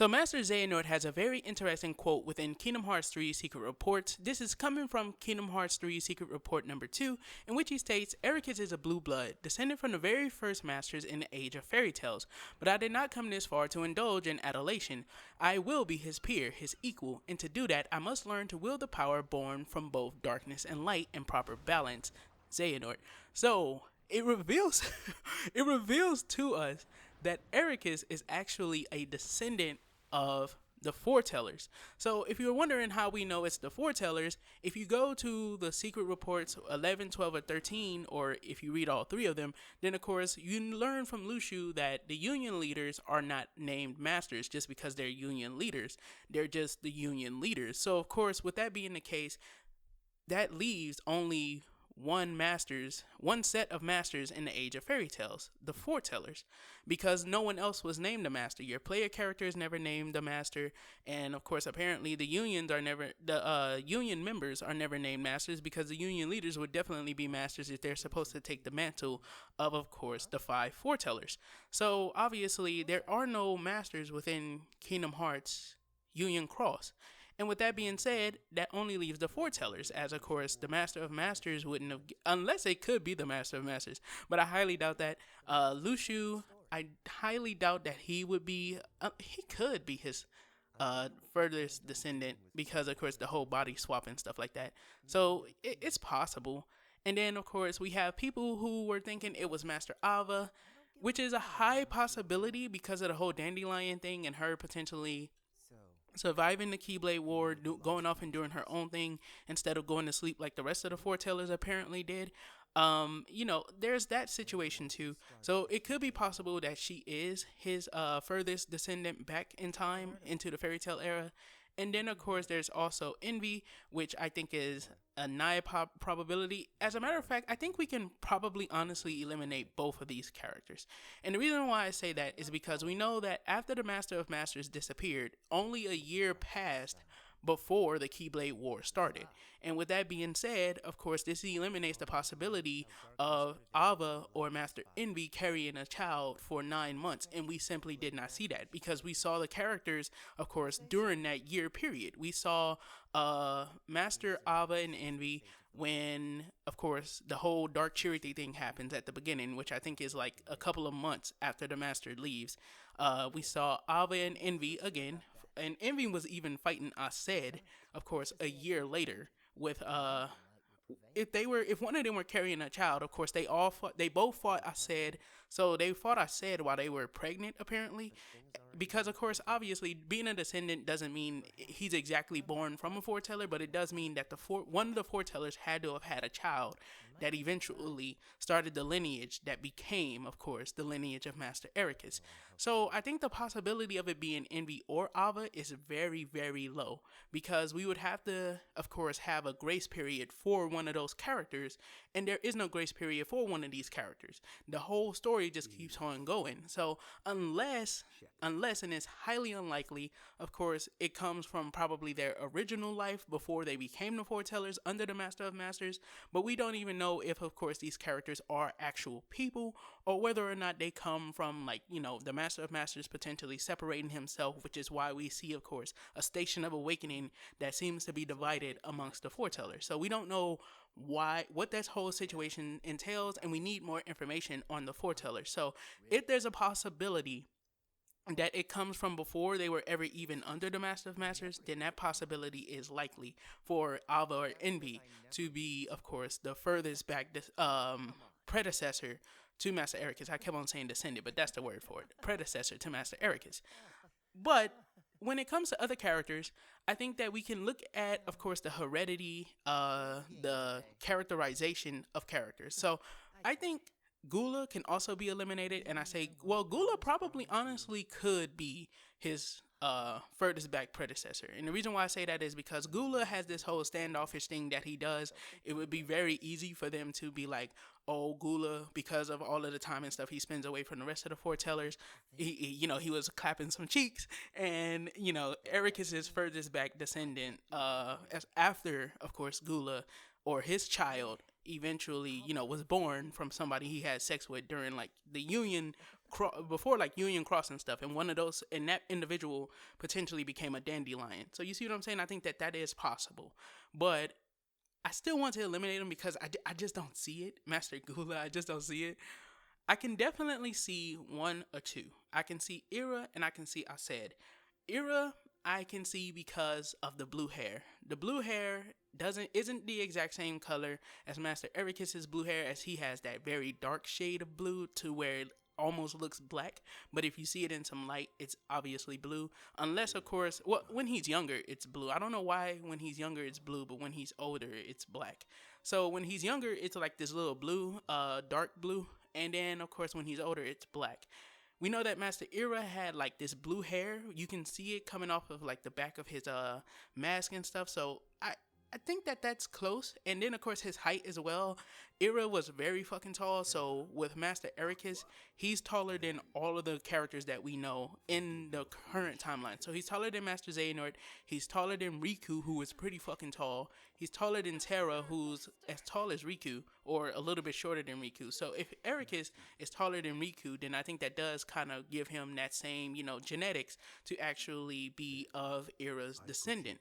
So Master Xehanort has a very interesting quote within Kingdom Hearts 3 Secret Reports. This is coming from Kingdom Hearts 3 Secret Report number 2, in which he states, Eraqus is a blue blood, descended from the very first masters in the age of fairy tales, but I did not come this far to indulge in adulation. I will be his peer, his equal, and to do that I must learn to wield the power born from both darkness and light in proper balance. Xehanort. So it reveals it reveals to us that Eraqus is actually a descendant of the foretellers. So if you're wondering how we know it's the foretellers, if you go to the secret reports 11, 12, or 13, or if you read all three of them, then of course you learn from Lushu that the union leaders are not named masters just because they're union leaders. They're just the union leaders. So of course, with that being the case, that leaves only one set of masters in the age of fairy tales, the foretellers, because no one else was named a master. Your player character is never named a master, and of course, apparently, the union members are never named masters because the union leaders would definitely be masters if they're supposed to take the mantle of course, the five foretellers. So obviously, there are no masters within Kingdom Hearts Union Cross. And with that being said, that only leaves the foretellers, as of course the Master of Masters wouldn't have, unless it could be the Master of Masters. But I highly doubt that. Lushu, I highly doubt that he would be. He could be his furthest descendant because, of course, the whole body swap and stuff like that. So it's possible. And then, of course, we have people who were thinking it was Master Ava, which is a high possibility because of the whole dandelion thing and her potentially surviving the Keyblade War, going off and doing her own thing instead of going to sleep like the rest of the foretellers apparently did. There's that situation too. So it could be possible that she is his furthest descendant back in time into the fairy tale era. And then, of course, there's also Envy, which I think is a nigh probability. As a matter of fact, I think we can probably honestly eliminate both of these characters. And the reason why I say that is because we know that after the Master of Masters disappeared, only a year passed before the Keyblade War started. And with that being said, of course, this eliminates the possibility of Ava or Master Envy carrying a child for 9 months. And we simply did not see that because we saw the characters, of course, during that year period. We saw Master Ava and Envy when, of course, the whole Dark Charity thing happens at the beginning, which I think is like a couple of months after the Master leaves. We saw Ava and Envy again, and Envy was even fighting Aced, of course, a year later with if one of them were carrying a child, of course they both fought Aced. So they fought Aced while they were pregnant, apparently, because of course, obviously, being a descendant doesn't mean he's exactly born from a foreteller, but it does mean that one of the foretellers had to have had a child that eventually started the lineage that became, of course, the lineage of Master Eraqus. So I think the possibility of it being Envy or Ava is very, very low because we would have to, of course, have a grace period for one of those characters, and there is no grace period for one of these characters. The whole story just keeps on going. So unless, and it's highly unlikely, of course, it comes from probably their original life before they became the foretellers under the Master of Masters, but we don't even know if, of course, these characters are actual people or whether or not they come from, like, the Master of Masters potentially separating himself, which is why we see, of course, a station of awakening that seems to be divided amongst the foretellers. So we don't know what this whole situation entails, and we need more information on the foretellers. So if there's a possibility that it comes from before they were ever even under the Master of Masters, then that possibility is likely for Ava or Envy to be, of course, the furthest back predecessor to Master Eraqus. I kept on saying descendant, but that's the word for it. Predecessor to Master Eraqus. But when it comes to other characters, I think that we can look at, of course, the heredity, the characterization of characters. So I think Gula can also be eliminated, and I say, well, Gula probably honestly could be his furthest back predecessor. And the reason why I say that is because Gula has this whole standoffish thing that he does. It would be very easy for them to be like, oh, Gula, because of all of the time and stuff he spends away from the rest of the foretellers, he was clapping some cheeks, and Eraqus' furthest back descendant, as after, of course, Gula or his child eventually, was born from somebody he had sex with during like the union before like Union Cross and stuff, and one of those and that individual potentially became a dandelion. So you see what I'm saying? I think that that is possible, but I still want to eliminate him because I just don't see it, Master Gula. I just don't see it. I can definitely see one or two. I can see Ira and I can see Ased. Ira, I can see because of the blue hair. The blue hair doesn't isn't the exact same color as Master Eraqus's blue hair, as he has that very dark shade of blue to where it almost looks black. But if you see it in some light, it's obviously blue. Unless, of course, well, when he's younger, it's blue. I don't know why when he's younger it's blue, but when he's older, it's black. So when he's younger, it's like this little blue, dark blue, and then of course when he's older, it's black. We know that Master Ira had like this blue hair. You can see it coming off of like the back of his mask and stuff. So I think that that's close. And then of course his height as well. Ira was very fucking tall. So with Master Eraqus, he's taller than all of the characters that we know in the current timeline. So he's taller than Master Xehanort. He's taller than Riku, who is pretty fucking tall. He's taller than Terra, who's as tall as Riku, or a little bit shorter than Riku. So if Eraqus is taller than Riku, then I think that does kind of give him that same, genetics to actually be of Ira's descendant.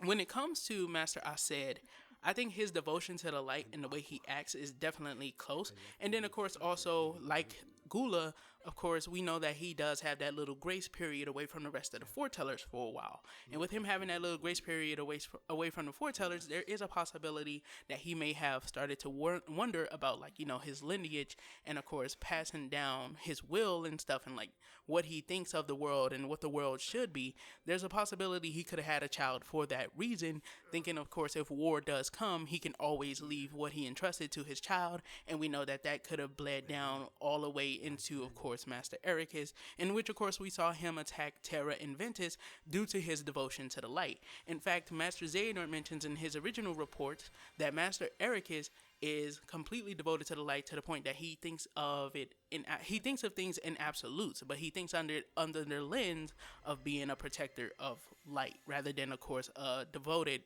When it comes to Master Ased, I think his devotion to the light and the way he acts is definitely close. And then, of course, also like Gula, of course, we know that he does have that little grace period away from the rest of the foretellers for a while. And with him having that little grace period away from the foretellers, there is a possibility that he may have started to wonder about, like, his lineage and, of course, passing down his will and stuff and, like, what he thinks of the world and what the world should be. There's a possibility he could have had a child for that reason, thinking, of course, if war does come, he can always leave what he entrusted to his child. And we know that that could have bled down all the way into, of course, Master Eraqus, in which, of course, we saw him attack Terra and Ventus due to his devotion to the light. In fact, Master Xehanort mentions in his original reports that Master Eraqus is completely devoted to the light to the point that he thinks of things in absolutes, but he thinks under the lens of being a protector of light rather than, of course, a devoted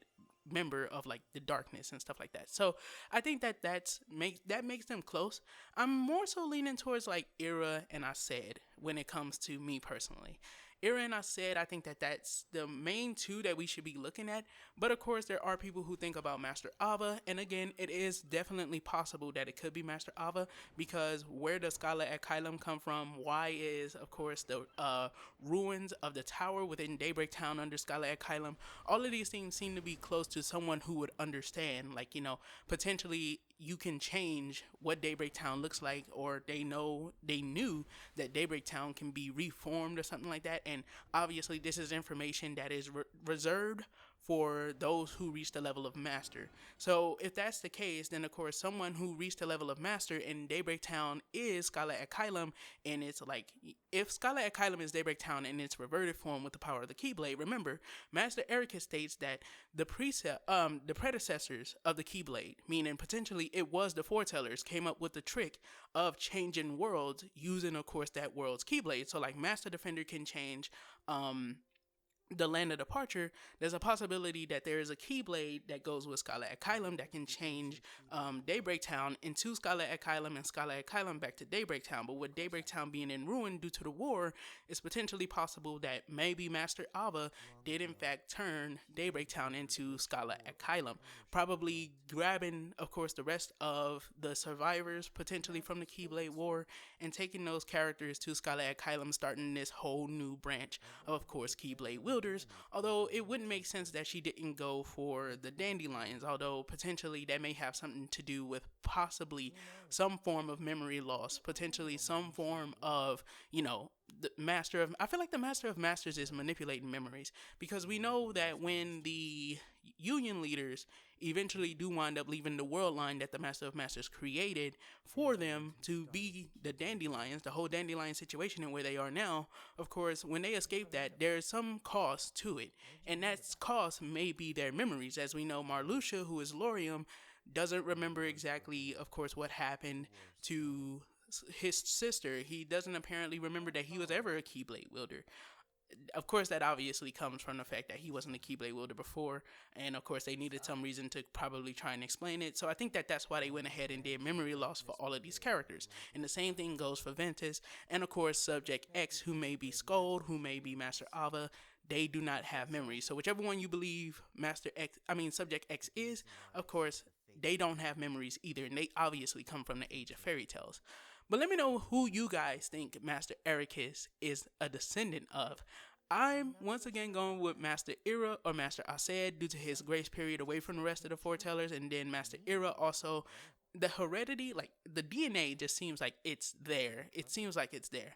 member of like the darkness and stuff like that. So I think that makes them close. I'm more so leaning towards like Ira and Ased when it comes to me personally. Ira and Ased, I think that that's the main two that we should be looking at. But of course, there are people who think about Master Ava, and again, it is definitely possible that it could be Master Ava, because where does Scholar at Kylum come from? Why is, of course, the ruins of the tower within Daybreak Town under Scholar at Kylum? All of these things seem to be close to someone who would understand, like, potentially you can change what Daybreak Town looks like, or they knew that Daybreak Town can be reformed or something like that. And obviously this is information that is reserved for those who reach the level of master. So if that's the case, then of course someone who reached the level of master in Daybreak Town is Scholar at Kylum, and it's like, if Scholar at Kylum is Daybreak Town in its reverted form with the power of the Keyblade, remember, Master Eraqus states that the predecessors of the Keyblade, meaning potentially it was the foretellers, came up with the trick of changing worlds using, of course, that world's Keyblade. So like Master Defender can change the land of departure. There's a possibility that there is a Keyblade that goes with Scholar at Kylum that can change Daybreak Town into Scholar at Kylum and Scholar at Kylum back to Daybreak Town. But with Daybreak Town being in ruin due to the war, it's potentially possible that maybe Master Ava did in fact turn Daybreak Town into Scholar at Kylum, probably grabbing, of course, the rest of the survivors potentially from the Keyblade War and taking those characters to Scholar at Kylum, starting this whole new branch of course, Keyblade wielders. Although it wouldn't make sense that she didn't go for the dandelions, although potentially that may have something to do with possibly some form of memory loss, potentially some form of, I feel like the Master of Masters is manipulating memories, because we know that when the Union leaders eventually do wind up leaving the world line that the Master of Masters created for them to be the dandelions, the whole dandelion situation and where they are now, of course, when they escape that, there's some cost to it. And that cost may be their memories. As we know, Marluxia, who is Lorium, doesn't remember exactly, of course, what happened to his sister. He doesn't apparently remember that he was ever a Keyblade wielder. of course, that obviously comes from the fact that he wasn't a Keyblade wielder before, and of course, they needed some reason to probably try and explain it. So I think that that's why they went ahead and did memory loss for all of these characters. And the same thing goes for Ventus, and of course, Subject X, who may be Scold, who may be Master Ava. They do not have memory. So whichever one you believe Subject X is, of course, they don't have memories either, and they obviously come from the age of fairy tales. But let me know who you guys think Master Eraqus is a descendant of. I'm once again going with Master Era or Master Amaziah due to his grace period away from the rest of the foretellers, and then Master Era also. The heredity, like the DNA, just seems like it's there. It seems like it's there.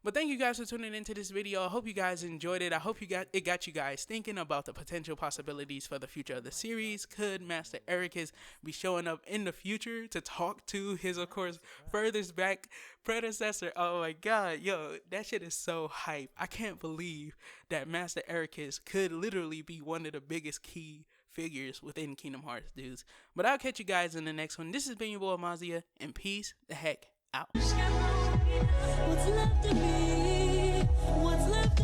But thank you guys for tuning into this video. I hope you guys enjoyed it. I hope it got you guys thinking about the potential possibilities for the future of the series. Could Master Eraqus be showing up in the future to talk to his, of course, furthest back predecessor? Oh my god, yo, that shit is so hype. I can't believe that Master Eraqus could literally be one of the biggest key figures within Kingdom Hearts, dudes. But I'll catch you guys in the next one. This has been your boy Amaziah, and peace the heck out. What's left of me? What's left